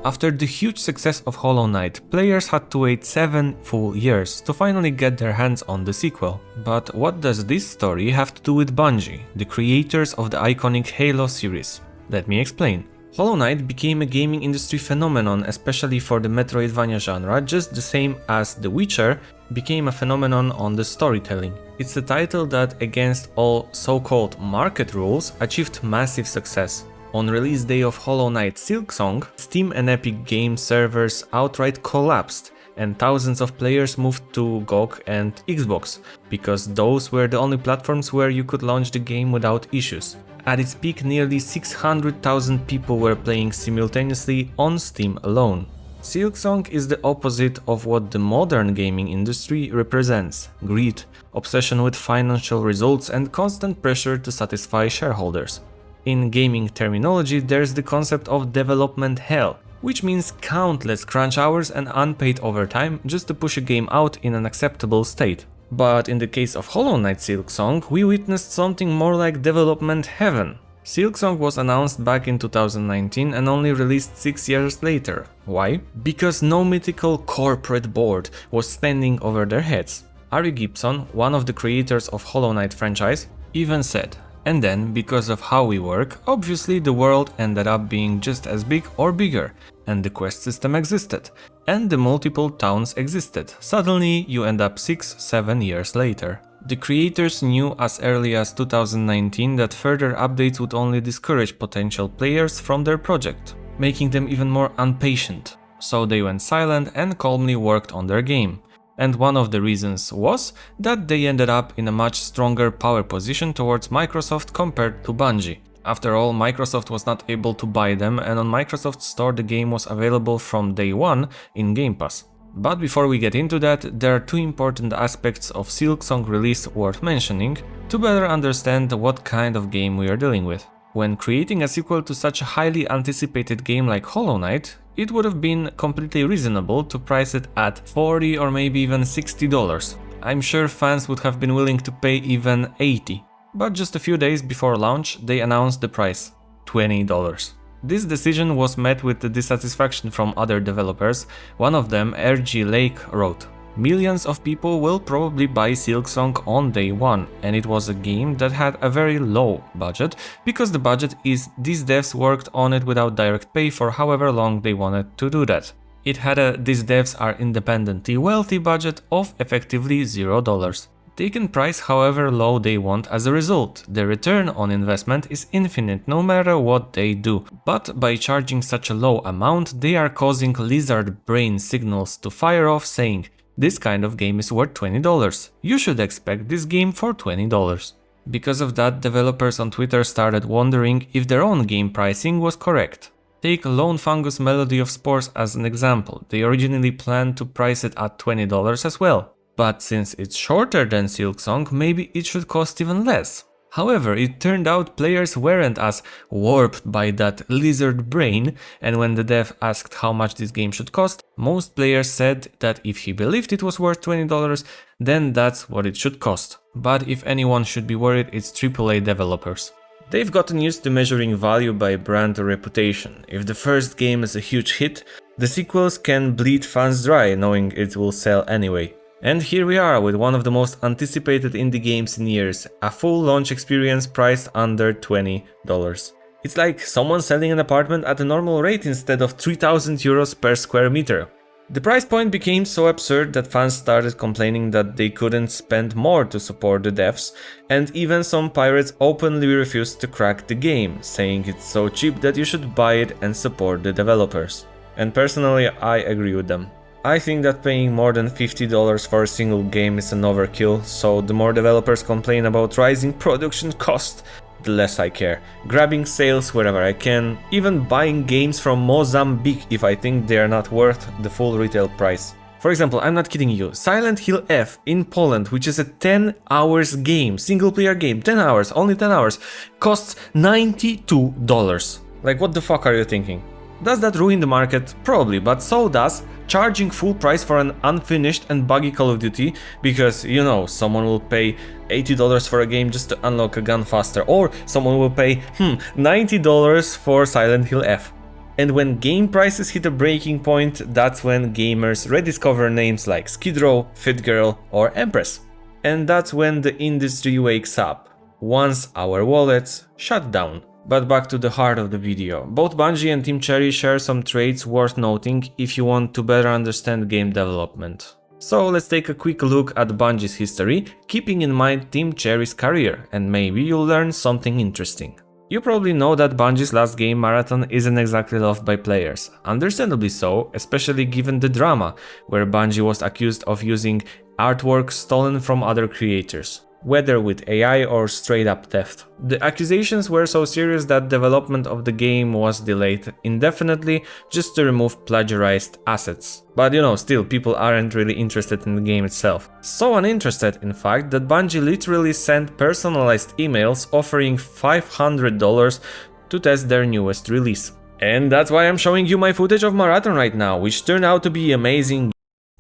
After the huge success of Hollow Knight, players had to wait 7 full years to finally get their hands on the sequel. But what does this story have to do with Bungie, the creators of the iconic Halo series? Let me explain. Hollow Knight became a gaming industry phenomenon, especially for the Metroidvania genre, just the same as The Witcher became a phenomenon on the storytelling. It's a title that, against all so-called market rules, achieved massive success. On release day of Hollow Knight Silksong, Steam and Epic Games servers outright collapsed, and thousands of players moved to GOG and Xbox, because those were the only platforms where you could launch the game without issues. At its peak, nearly 600,000 people were playing simultaneously on Steam alone. Silksong is the opposite of what the modern gaming industry represents: greed, obsession with financial results, and constant pressure to satisfy shareholders. In gaming terminology, there's the concept of development hell, which means countless crunch hours and unpaid overtime just to push a game out in an acceptable state. But in the case of Hollow Knight Silksong, we witnessed something more like development heaven. Silksong was announced back in 2019 and only released 6 years later. Why? Because no mythical corporate board was standing over their heads. Ari Gibson, one of the creators of Hollow Knight franchise, even said, "And then, because of how we work, obviously the world ended up being just as big or bigger, and the quest system existed, and the multiple towns existed. Suddenly you end up 6-7 years later." The creators knew as early as 2019 that further updates would only discourage potential players from their project, making them even more impatient. So they went silent and calmly worked on their game. And one of the reasons was that they ended up in a much stronger power position towards Microsoft compared to Bungie. After all, Microsoft was not able to buy them, and on Microsoft's store the game was available from day one in Game Pass. But before we get into that, there are two important aspects of Silksong release worth mentioning to better understand what kind of game we are dealing with. When creating a sequel to such a highly anticipated game like Hollow Knight, it would have been completely reasonable to price it at $40 or maybe even $60. I'm sure fans would have been willing to pay even $80. But just a few days before launch, they announced the price, $20. This decision was met with dissatisfaction from other developers. One of them, RG Lake, wrote, "Millions of people will probably buy Silksong on day one, and it was a game that had a very low budget, because the budget is these devs worked on it without direct pay for however long they wanted to do that. It had a these devs are independently wealthy budget of effectively $0. They can price however low they want as a result. The return on investment is infinite no matter what they do. But by charging such a low amount, they are causing lizard brain signals to fire off saying, 'This kind of game is worth $20. You should expect this game for $20. Because of that, developers on Twitter started wondering if their own game pricing was correct. Take Lone Fungus Melody of Spores as an example. They originally planned to price it at $20 as well. But since it's shorter than Silksong, maybe it should cost even less. However, it turned out players weren't as warped by that lizard brain, and when the dev asked how much this game should cost, most players said that if he believed it was worth $20, then that's what it should cost. But if anyone should be worried, it's AAA developers. They've gotten used to measuring value by brand reputation. If the first game is a huge hit, the sequels can bleed fans dry, knowing it will sell anyway. And here we are with one of the most anticipated indie games in years, a full launch experience priced under $20. It's like someone selling an apartment at a normal rate instead of 3,000 euros per square meter. The price point became so absurd that fans started complaining that they couldn't spend more to support the devs, and even some pirates openly refused to crack the game, saying it's so cheap that you should buy it and support the developers. And personally, I agree with them. I think that paying more than $50 for a single game is an overkill, so the more developers complain about rising production costs, the less I care. Grabbing sales wherever I can, even buying games from Mozambique if I think they are not worth the full retail price. For example, I'm not kidding you, Silent Hill F in Poland, which is a 10 hours game, single player game, 10 hours, only 10 hours, costs $92. Like, what the fuck are you thinking? Does that ruin the market? Probably, but so does charging full price for an unfinished and buggy Call of Duty, because, you know, someone will pay $80 for a game just to unlock a gun faster, or someone will pay $90 for Silent Hill F. And when game prices hit a breaking point, that's when gamers rediscover names like Skid Row, Fit Girl, or Empress. And that's when the industry wakes up, once our wallets shut down. But back to the heart of the video. Both Bungie and Team Cherry share some traits worth noting if you want to better understand game development. So let's take a quick look at Bungie's history, keeping in mind Team Cherry's career, and maybe you'll learn something interesting. You probably know that Bungie's last game, Marathon, isn't exactly loved by players. Understandably so, especially given the drama, where Bungie was accused of using artwork stolen from other creators, whether with AI or straight up theft. The accusations were so serious that development of the game was delayed indefinitely just to remove plagiarized assets. But still people aren't really interested in the game itself. So uninterested in fact that Bungie literally sent personalized emails offering $500 to test their newest release. And that's why I'm showing you my footage of Marathon right now, which turned out to be amazing.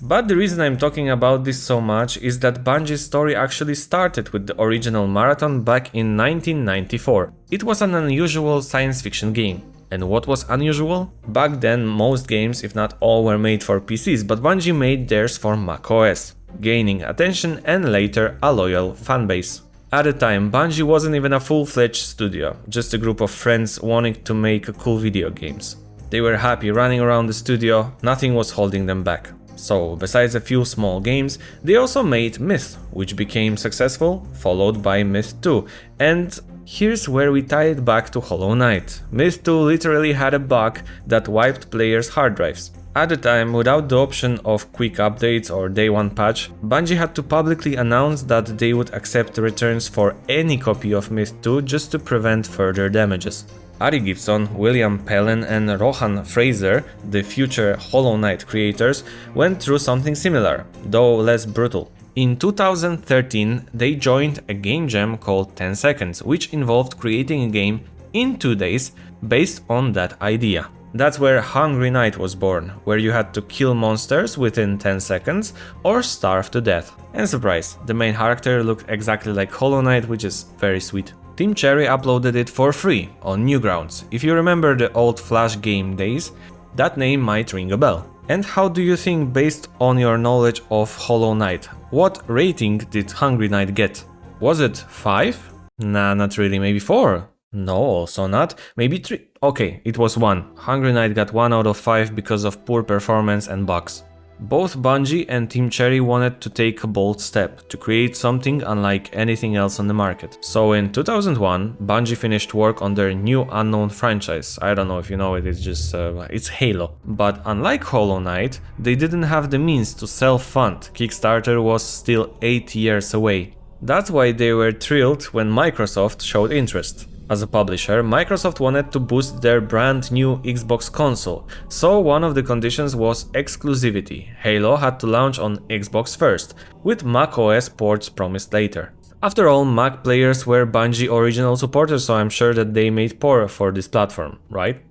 But the reason I'm talking about this so much is that Bungie's story actually started with the original Marathon back in 1994. It was an unusual science fiction game. And what was unusual? Back then most games, if not all, were made for PCs, but Bungie made theirs for macOS, gaining attention and later a loyal fanbase. At the time, Bungie wasn't even a full-fledged studio, just a group of friends wanting to make cool video games. They were happy running around the studio, nothing was holding them back. So, besides a few small games, they also made Myth, which became successful, followed by Myth 2. And here's where we tie it back to Hollow Knight. Myth 2 literally had a bug that wiped players' hard drives. At the time, without the option of quick updates or day one patch, Bungie had to publicly announce that they would accept returns for any copy of Myth 2 just to prevent further damages. Ari Gibson, William Pellen and Rohan Fraser, the future Hollow Knight creators, went through something similar, though less brutal. In 2013, they joined a game jam called 10 Seconds, which involved creating a game in 2 days based on that idea. That's where Hungry Knight was born, where you had to kill monsters within 10 seconds or starve to death. And surprise, the main character looked exactly like Hollow Knight, which is very sweet. Team Cherry uploaded it for free on Newgrounds. If you remember the old Flash game days, that name might ring a bell. And how do you think, based on your knowledge of Hollow Knight, what rating did Hungry Knight get? Was it 5? Nah, not really, maybe 4? No, also not. Maybe 3. Okay, it was 1. Hungry Knight got 1 out of 5 because of poor performance and bugs. Both Bungie and Team Cherry wanted to take a bold step, to create something unlike anything else on the market. So in 2001, Bungie finished work on their new unknown franchise. I don't know if you know it, it's Halo. But unlike Hollow Knight, they didn't have the means to self-fund. Kickstarter was still 8 years away. That's why they were thrilled when Microsoft showed interest. As a publisher, Microsoft wanted to boost their brand new Xbox console, so one of the conditions was exclusivity. Halo had to launch on Xbox first, with macOS ports promised later. After all, Mac players were Bungie original supporters, so I'm sure that they made port for this platform, right?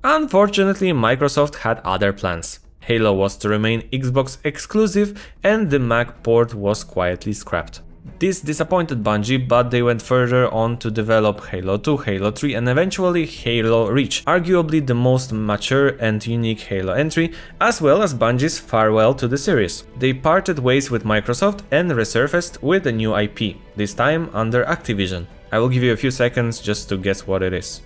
Unfortunately, Microsoft had other plans. Halo was to remain Xbox exclusive and the Mac port was quietly scrapped. This disappointed Bungie, but they went further on to develop Halo 2, Halo 3 and eventually Halo Reach, arguably the most mature and unique Halo entry, as well as Bungie's farewell to the series. They parted ways with Microsoft and resurfaced with a new IP, this time under Activision. I will give you a few seconds just to guess what it is.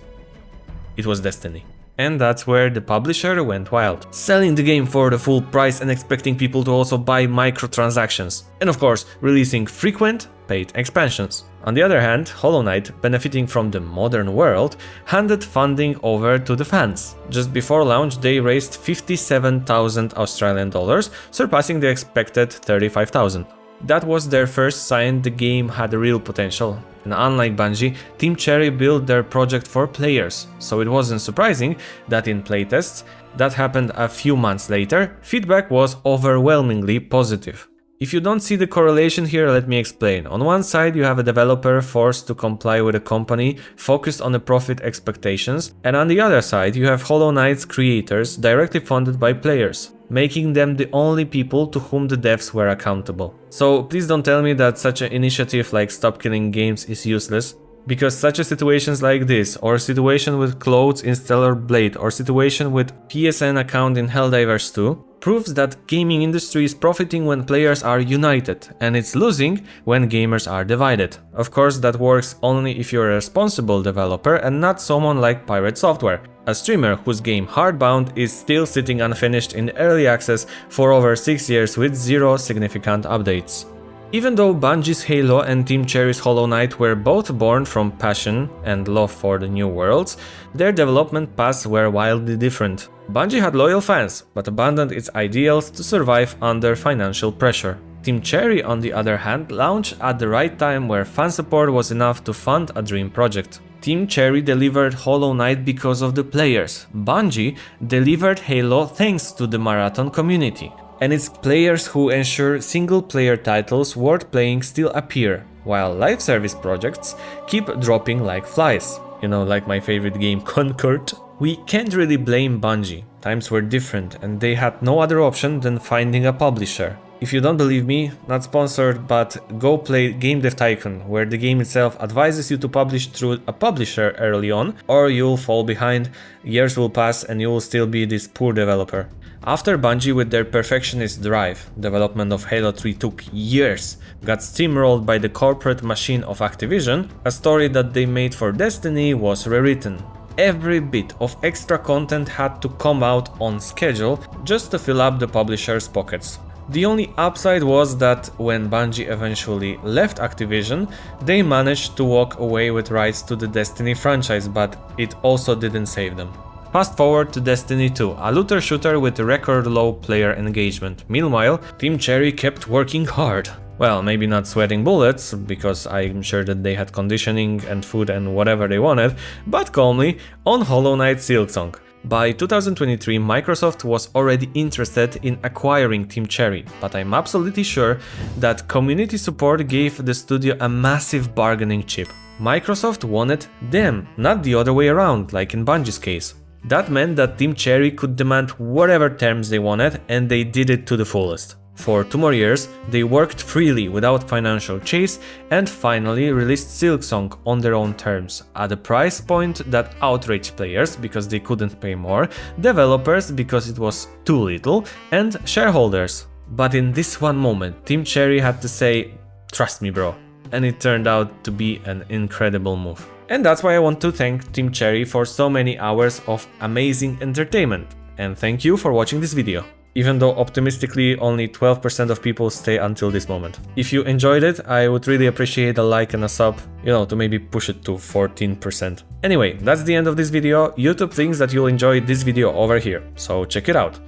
It was Destiny. And that's where the publisher went wild, selling the game for the full price and expecting people to also buy microtransactions. And of course, releasing frequent, paid expansions. On the other hand, Hollow Knight, benefiting from the modern world, handed funding over to the fans. Just before launch, they raised 57,000 Australian dollars, surpassing the expected 35,000. That was their first sign the game had real potential. And unlike Bungie, Team Cherry built their project for players, so it wasn't surprising that in playtests, that happened a few months later, feedback was overwhelmingly positive. If you don't see the correlation here, let me explain. On one side, you have a developer forced to comply with a company focused on the profit expectations, and on the other side, you have Hollow Knight's creators directly funded by players, making them the only people to whom the devs were accountable. So please don't tell me that such an initiative like Stop Killing Games is useless. Because such a situations like this, or situation with clothes in Stellar Blade, or situation with PSN account in Helldivers 2, proves that gaming industry is profiting when players are united, and it's losing when gamers are divided. Of course, that works only if you're a responsible developer and not someone like Pirate Software, a streamer whose game Hardbound is still sitting unfinished in early access for over 6 years with 0 significant updates. Even though Bungie's Halo and Team Cherry's Hollow Knight were both born from passion and love for the new worlds, their development paths were wildly different. Bungie had loyal fans, but abandoned its ideals to survive under financial pressure. Team Cherry, on the other hand, launched at the right time where fan support was enough to fund a dream project. Team Cherry delivered Hollow Knight because of the players. Bungie delivered Halo thanks to the marathon community. And it's players who ensure single-player titles worth playing still appear, while live service projects keep dropping like flies. You know, like my favorite game, Concord. We can't really blame Bungie. Times were different, and they had no other option than finding a publisher. If you don't believe me, not sponsored, but go play Game Dev Tycoon, where the game itself advises you to publish through a publisher early on, or you'll fall behind, years will pass and you will still be this poor developer. After Bungie, with their perfectionist drive, development of Halo 3 took years, got steamrolled by the corporate machine of Activision, a story that they made for Destiny was rewritten. Every bit of extra content had to come out on schedule just to fill up the publisher's pockets. The only upside was that when Bungie eventually left Activision, they managed to walk away with rights to the Destiny franchise, but it also didn't save them. Fast forward to Destiny 2, a looter shooter with record low player engagement. Meanwhile, Team Cherry kept working hard. Well, maybe not sweating bullets, because I'm sure that they had conditioning and food and whatever they wanted, but calmly on Hollow Knight Silksong. By 2023, Microsoft was already interested in acquiring Team Cherry, but I'm absolutely sure that community support gave the studio a massive bargaining chip. Microsoft wanted them, not the other way around, like in Bungie's case. That meant that Team Cherry could demand whatever terms they wanted, and they did it to the fullest. For 2 more years, they worked freely without financial chase and finally released Silksong on their own terms, at a price point that outraged players because they couldn't pay more, developers because it was too little, and shareholders. But in this one moment, Team Cherry had to say, "Trust me, bro." And it turned out to be an incredible move. And that's why I want to thank Team Cherry for so many hours of amazing entertainment. And thank you for watching this video. Even though optimistically only 12% of people stay until this moment. If you enjoyed it, I would really appreciate a like and a sub, to maybe push it to 14%. Anyway, that's the end of this video. YouTube thinks that you'll enjoy this video over here, so check it out.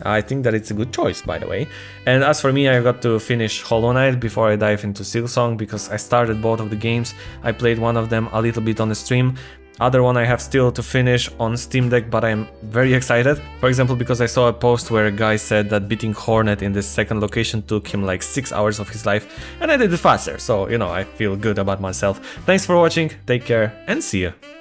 I think that it's a good choice, by the way. And as for me, I got to finish Hollow Knight before I dive into Silksong, because I started both of the games. I played one of them a little bit on the stream. Other one I have still to finish on Steam Deck, but I'm very excited. For example, because I saw a post where a guy said that beating Hornet in this second location took him like 6 hours of his life, and I did it faster, so I feel good about myself. Thanks for watching, take care, and see ya!